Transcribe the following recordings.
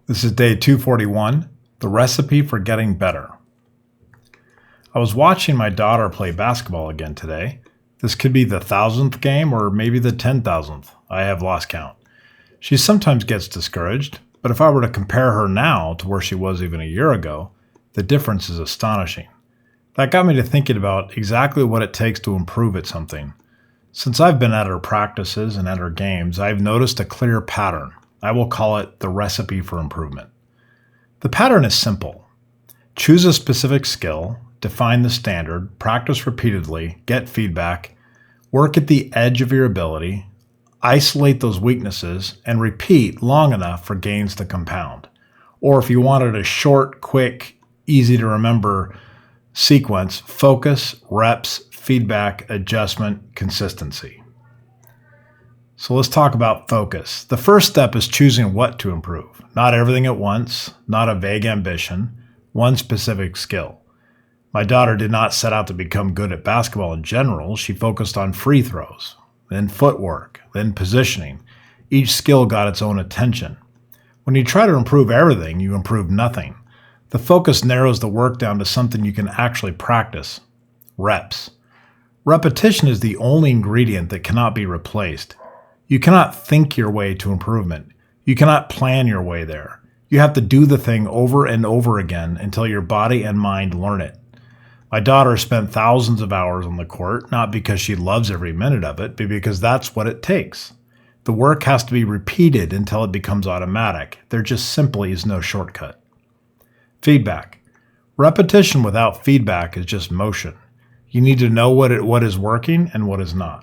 This is day 241, the recipe for getting better. I was watching my daughter play basketball again today. This could be the 1,000th game or maybe the 10,000th. I have lost count. She sometimes gets discouraged, but if I were to compare her now to where she was even a year ago, the difference is astonishing. That got me to thinking about exactly what it takes to improve at something. Since I've been at her practices and at her games, I've noticed a clear pattern. I will call it the recipe for improvement. The pattern is simple. Choose a specific skill, define the standard, practice repeatedly, get feedback, work at the edge of your ability, isolate those weaknesses, and repeat long enough for gains to compound. Or if you wanted a short, quick, easy to remember sequence, focus, reps, feedback, adjustment, consistency. So let's talk about focus. The first step is choosing what to improve. Not everything at once, not a vague ambition, one specific skill. My daughter did not set out to become good at basketball in general. She focused on free throws, then footwork, then positioning. Each skill got its own attention. When you try to improve everything, you improve nothing. The focus narrows the work down to something you can actually practice. Reps. Repetition is the only ingredient that cannot be replaced. You cannot think your way to improvement. You cannot plan your way there. You have to do the thing over and over again until your body and mind learn it. My daughter spent thousands of hours on the court, not because she loves every minute of it, but because that's what it takes. The work has to be repeated until it becomes automatic. There just simply is no shortcut. Feedback. Repetition without feedback is just motion. You need to know what is working and what is not.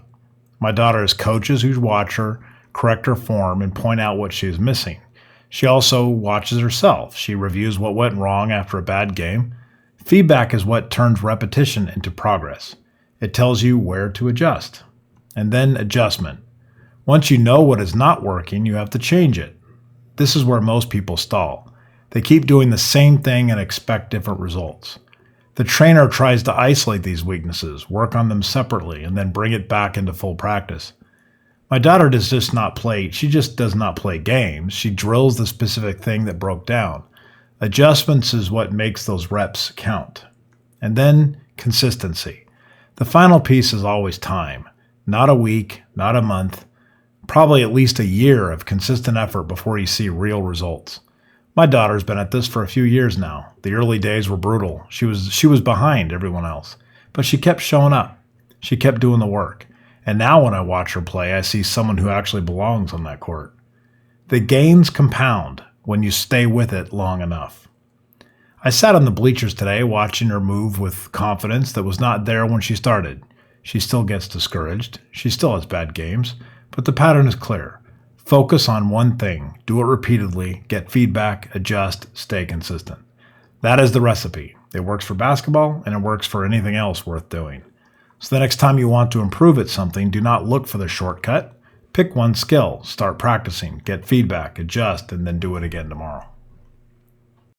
My daughter has coaches who watch her, correct her form, and point out what she is missing. She also watches herself. She reviews what went wrong after a bad game. Feedback is what turns repetition into progress. It tells you where to adjust. And then adjustment. Once you know what is not working, you have to change it. This is where most people stall. They keep doing the same thing and expect different results. The trainer tries to isolate these weaknesses, work on them separately, and then bring it back into full practice. My daughter does just not play, she just does not play games. She drills the specific thing that broke down. Adjustments is what makes those reps count. And then consistency. The final piece is always time. Not a week, not a month, probably at least a year of consistent effort before you see real results. My daughter's been at this for a few years now. The early days were brutal. She was behind everyone else, but she kept showing up. She kept doing the work. And now when I watch her play, I see someone who actually belongs on that court. The gains compound when you stay with it long enough. I sat on the bleachers today watching her move with confidence that was not there when she started. She still gets discouraged. She still has bad games, but the pattern is clear. Focus on one thing, do it repeatedly, get feedback, adjust, stay consistent. That is the recipe. It works for basketball and it works for anything else worth doing. So the next time you want to improve at something, do not look for the shortcut. Pick one skill, start practicing, get feedback, adjust, and then do it again tomorrow.